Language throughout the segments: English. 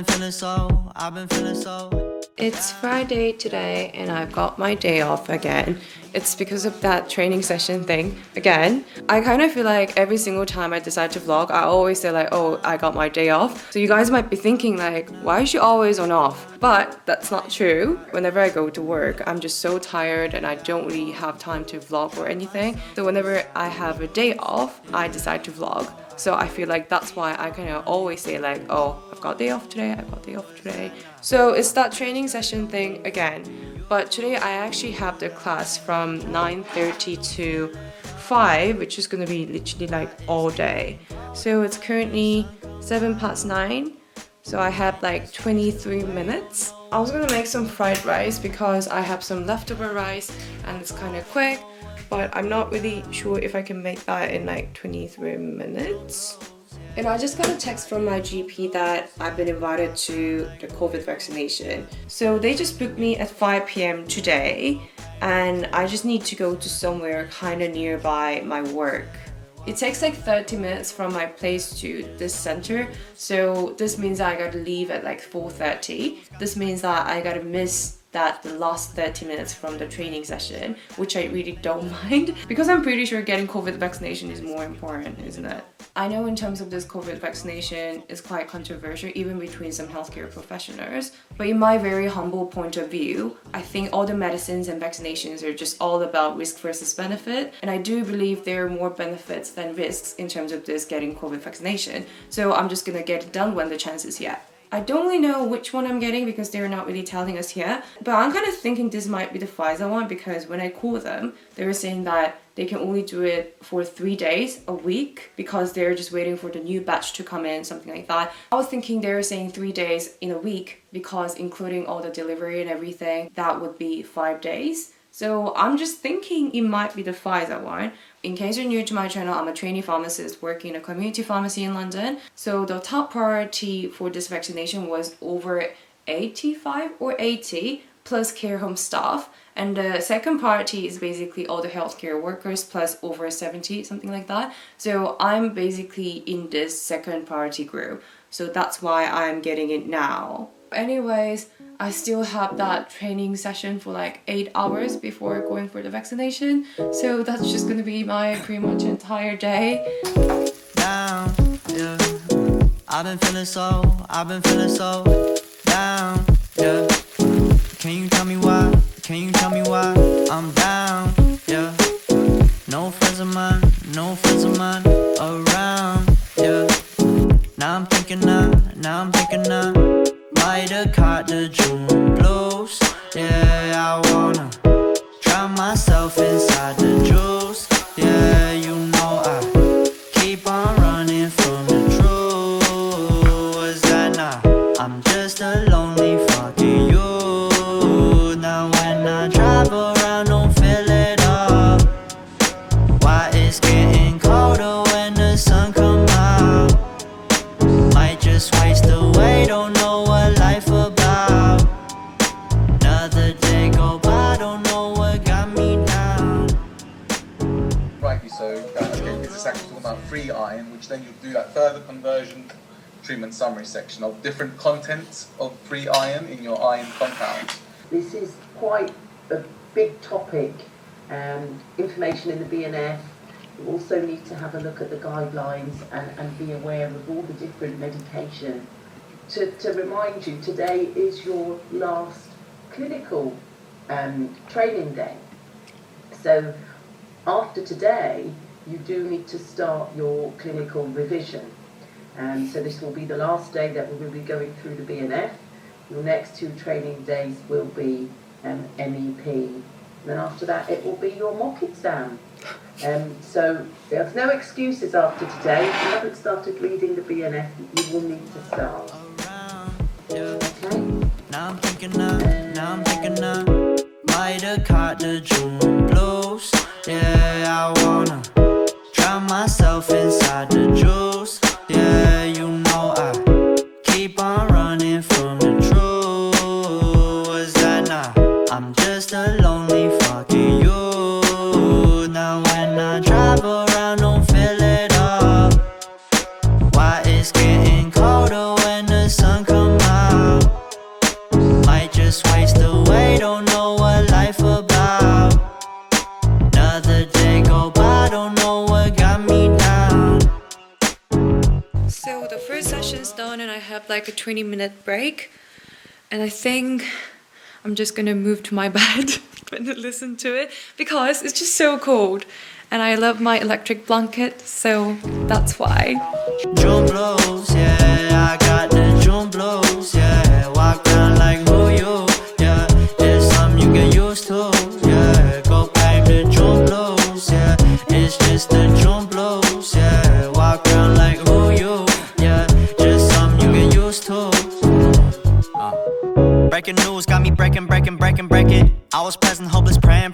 I've been feeling so. It's Friday today and I've got my day off again. It's because of that training session thing again. I kind of feel like every single time I decide to vlog, I always say like, oh, I got my day off. So you guys might be thinking like, why is she always on off? But that's not true. Whenever I go to work, I'm just so tired and I don't really have time to vlog or anything. So whenever I have a day off, I decide to vlog. So I feel like that's why I kind of always say like, oh, I've got day off today, I've got day off today. So it's that training session thing again. But today I actually have the class from 9:30 to 5, which is going to be literally like all day. So it's currently 9:07. So I have like 23 minutes. I was going to make some fried rice because I have some leftover rice and it's kind of quick. But I'm not really sure if I can make that in like 23 minutes. And I just got a text from my GP that I've been invited to the COVID vaccination. So they just booked me at 5 p.m. today and I just need to go to somewhere kind of nearby my work. It takes like 30 minutes from my place to this center. So this means I gotta leave at like 4:30. This means that I gotta miss the last 30 minutes from the training session, which I really don't mind because I'm pretty sure getting COVID vaccination is more important, isn't it? I know in terms of this COVID vaccination, it's quite controversial even between some healthcare professionals, but in my very humble point of view, I think all the medicines and vaccinations are just all about risk versus benefit, and I do believe there are more benefits than risks in terms of this getting COVID vaccination. So I'm just gonna get it done when the chance is here. I don't really know which one I'm getting because they're not really telling us here, but I'm kind of thinking this might be the Pfizer one because when I call them, they were saying that they can only do it for 3 days a week because they're just waiting for the new batch to come in, something like that. I was thinking they were saying 3 days in a week because including all the delivery and everything, that would be 5 days. So I'm just thinking it might be the Pfizer one. In case you're new to my channel, I'm a trainee pharmacist working in a community pharmacy in London. So the top priority for this vaccination was over 85 or 80 plus care home staff. And the second priority is basically all the healthcare workers plus over 70, something like that. So I'm basically in this second priority group. So that's why I'm getting it now. Anyways, I still have that training session for like 8 hours before going for the vaccination. So that's just gonna be my pretty much entire day. Down, yeah. I've been feeling so down, yeah. Can you tell me why? Can you tell me why I'm down, yeah. No friends of mine around, yeah. Now I'm thinking might have caught the June blues. Yeah, I wanna drown myself inside the juice. Yeah, you know I keep on running from the truth. Was that not? I'm just a lonely fucking you. Now when I drive around, don't feel it up. Why it's getting colder when the sun come out? Might just waste away, don't know what life about. Another day go by, don't know what got me down. Rightly so. Okay, this is actually talking about free iron, which then you'll do that further conversion treatment summary section of different contents of free iron in your iron compounds. This is quite a big topic, information in the BNF. You also need to have a look at the guidelines and be aware of all the different medication. To remind you, today is your last clinical training day. So after today, you do need to start your clinical revision. So this will be the last day that we will be going through the BNF. Your next 2 training days will be MEP. And then after that, it will be your mock exam. So there's no excuses after today. If you haven't started reading the BNF, you will need to start. Okay? Now I'm thinking might have caught the June blues. Yeah, I wanna drown myself inside the juice. Yeah, you know I keep on running from the truth. Was that not? I'm just a lonely fucking you. Now when I drive around, don't feel it up. Why it's getting colder when the sun come out? have like a 20-minute break. And I think I'm just gonna move to my bed and listen to it because it's just so cold. And I love my electric blanket, so that's why. June blues, yeah, I got the June blues, yeah. Walk around like who you, yeah. It's something you get used to, yeah. Go back to June blues, yeah. It's just the June blues, yeah. Walk around like who you, yeah. Just something you get used to. Breaking news got me breaking. I was present, hopeless, praying.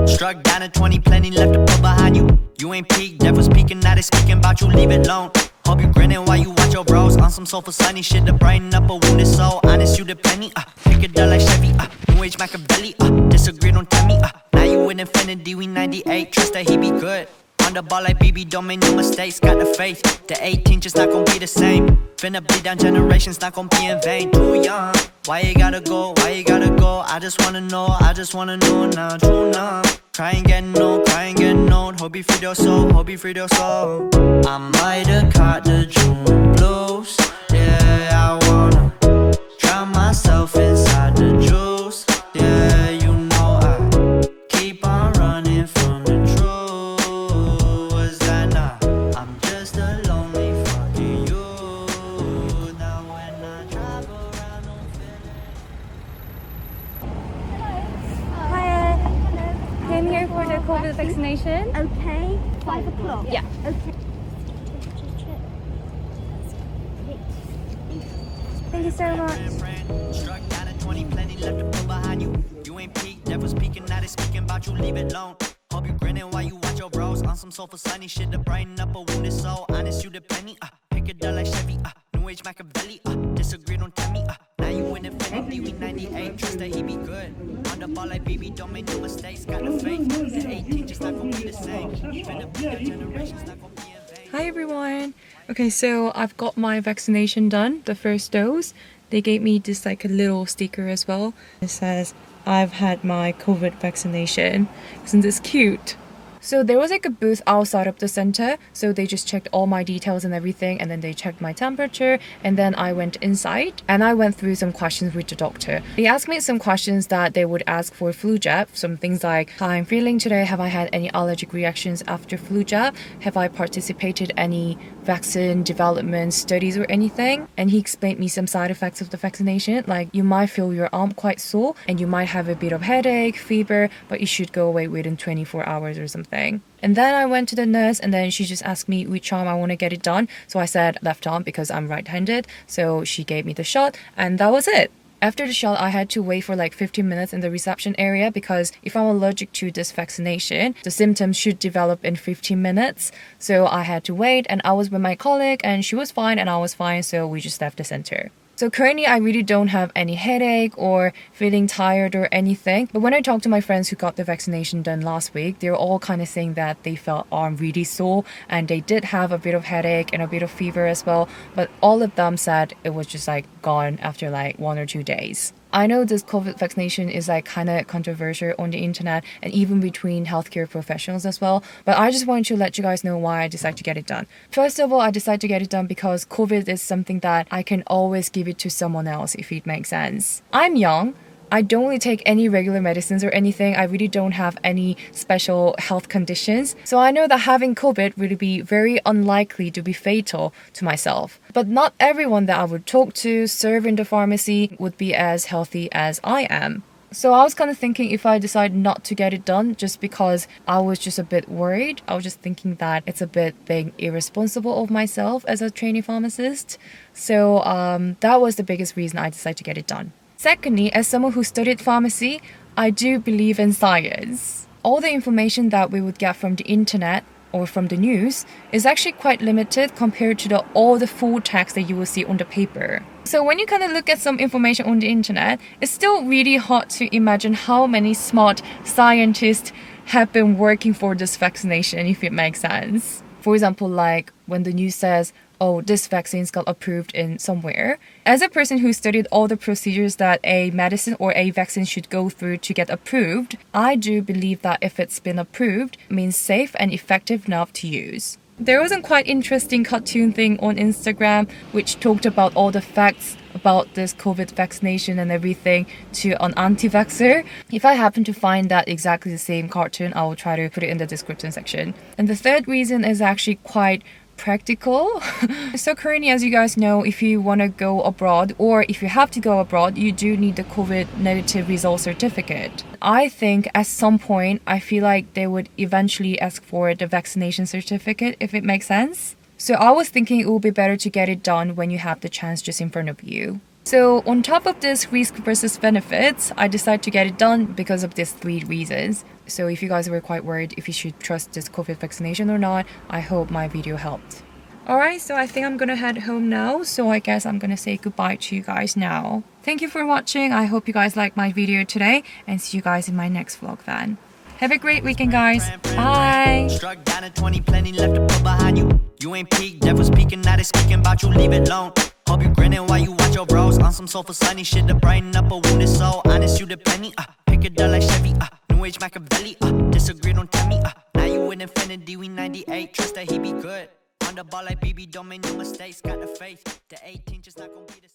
Struck down at 20, plenty left to put behind you. You ain't peaked, never speaking, now they speaking about you, leave it alone. Hope you grinning while you watch your bros on some soulful sunny shit to brighten up a wounded soul. Honest, you the penny, pick it up like Chevy, New Age Machiavelli, disagree, don't tell me, now you in infinity, we 98, trust that he be good. On the ball like BB, don't make no mistakes, got the faith. The 18 just not gon' be the same. Finna bleed down generations, not gon' be in vain. Too young, why you gotta go, I just wanna know now, true now. Crying getting old, hope you freed your soul, I might have caught the June blues, yeah, I wanna drown myself inside the juice, yeah, you know I keep on running from the truth, was that not? I'm just a lonely fucking you, now when I drive around I'm Hiya. Came here for the COVID vaccination. Okay, 5 o'clock. Yeah. Okay. Thank you so much. Struck down at 20, plenty left to put behind you. You ain't peaked, never speaking, now they speaking about you, leave it alone. Hope you grinning while you watch your bros on some soulful sunny shit to brighten up a wounded soul. Honest, you the penny, pick it up like Chevy, New Age Machiavelli, disagree, don't tell me, now you in infinity, we 98, trust that he be good. On the ball like BB, don't make no mistakes, got the faith. The 18 just not gon' be the same. Finna be the generations, not gon' be in vain. Hi everyone! Okay, so I've got my vaccination done, the first dose. They gave me this like a little sticker as well. It says, I've had my COVID vaccination. Isn't this cute? So there was like a booth outside of the center, so they just checked all my details and everything, and then they checked my temperature, and then I went inside and I went through some questions with the doctor. They asked me some questions that they would ask for flu jab, some things like how I'm feeling today, have I had any allergic reactions after flu jab, have I participated any vaccine development studies or anything, and he explained me some side effects of the vaccination, like you might feel your arm quite sore and you might have a bit of headache, fever, but it should go away within 24 hours or something. And then I went to the nurse and then she just asked me which arm I want to get it done. So I said left arm because I'm right-handed. So she gave me the shot and that was it. After the shot, I had to wait for like 15 minutes in the reception area because if I'm allergic to this vaccination, the symptoms should develop in 15 minutes. So I had to wait and I was with my colleague and she was fine and I was fine. So we just left the center. So currently I really don't have any headache or feeling tired or anything. But when I talked to my friends who got the vaccination done last week, they were all kind of saying that they felt arm really sore and they did have a bit of headache and a bit of fever as well. But all of them said it was just like gone after like 1 or 2 days. I know this COVID vaccination is like kind of controversial on the internet and even between healthcare professionals as well. But I just wanted to let you guys know why I decided to get it done. First of all, I decided to get it done because COVID is something that I can always give it to someone else if it makes sense. I'm young. I don't really take any regular medicines or anything. I really don't have any special health conditions. So I know that having COVID would be very unlikely to be fatal to myself. But not everyone that I would talk to, serve in the pharmacy, would be as healthy as I am. So I was kind of thinking if I decide not to get it done just because I was just a bit worried. I was just thinking that it's a bit being irresponsible of myself as a trainee pharmacist. So that was the biggest reason I decided to get it done. Secondly, as someone who studied pharmacy, I do believe in science. All the information that we would get from the internet or from the news is actually quite limited compared to all the full text that you will see on the paper. So when you kind of look at some information on the internet, it's still really hard to imagine how many smart scientists have been working for this vaccination, if it makes sense. For example, like when the news says, oh, this vaccine's got approved in somewhere. As a person who studied all the procedures that a medicine or a vaccine should go through to get approved, I do believe that if it's been approved, it means safe and effective enough to use. There was a quite interesting cartoon thing on Instagram which talked about all the facts about this COVID vaccination and everything to an anti-vaxxer. If I happen to find that exactly the same cartoon, I will try to put it in the description section. And the third reason is actually quite practical. So currently, as you guys know, if you want to go abroad or if you have to go abroad, you do need the COVID negative result certificate. I think at some point, I feel like they would eventually ask for the vaccination certificate, if it makes sense. So I was thinking it would be better to get it done when you have the chance just in front of you. So on top of this risk versus benefits, I decided to get it done because of these 3 reasons. So if you guys were quite worried if you should trust this COVID vaccination or not, I hope my video helped. Alright, so I think I'm gonna head home now. So I guess I'm gonna say goodbye to you guys now. Thank you for watching. I hope you guys liked my video today and see you guys in my next vlog then. Have a great weekend, guys. Bye. Struck down at 20, plenty left to put behind you. You ain't peaked, never speaking, now they speaking about you, leave it alone. Hope you grinning while you watch your bros on some sofa sunny shit to brighten up a wounded soul. Honest, you the penny, pick it up like Chevy, New Age Machiavelli, disagree, don't tell me, now you in infinity, we 98, trust that he be good. On the ball like BB, don't make no mistakes, got the faith, the 18 just not gonna be the same.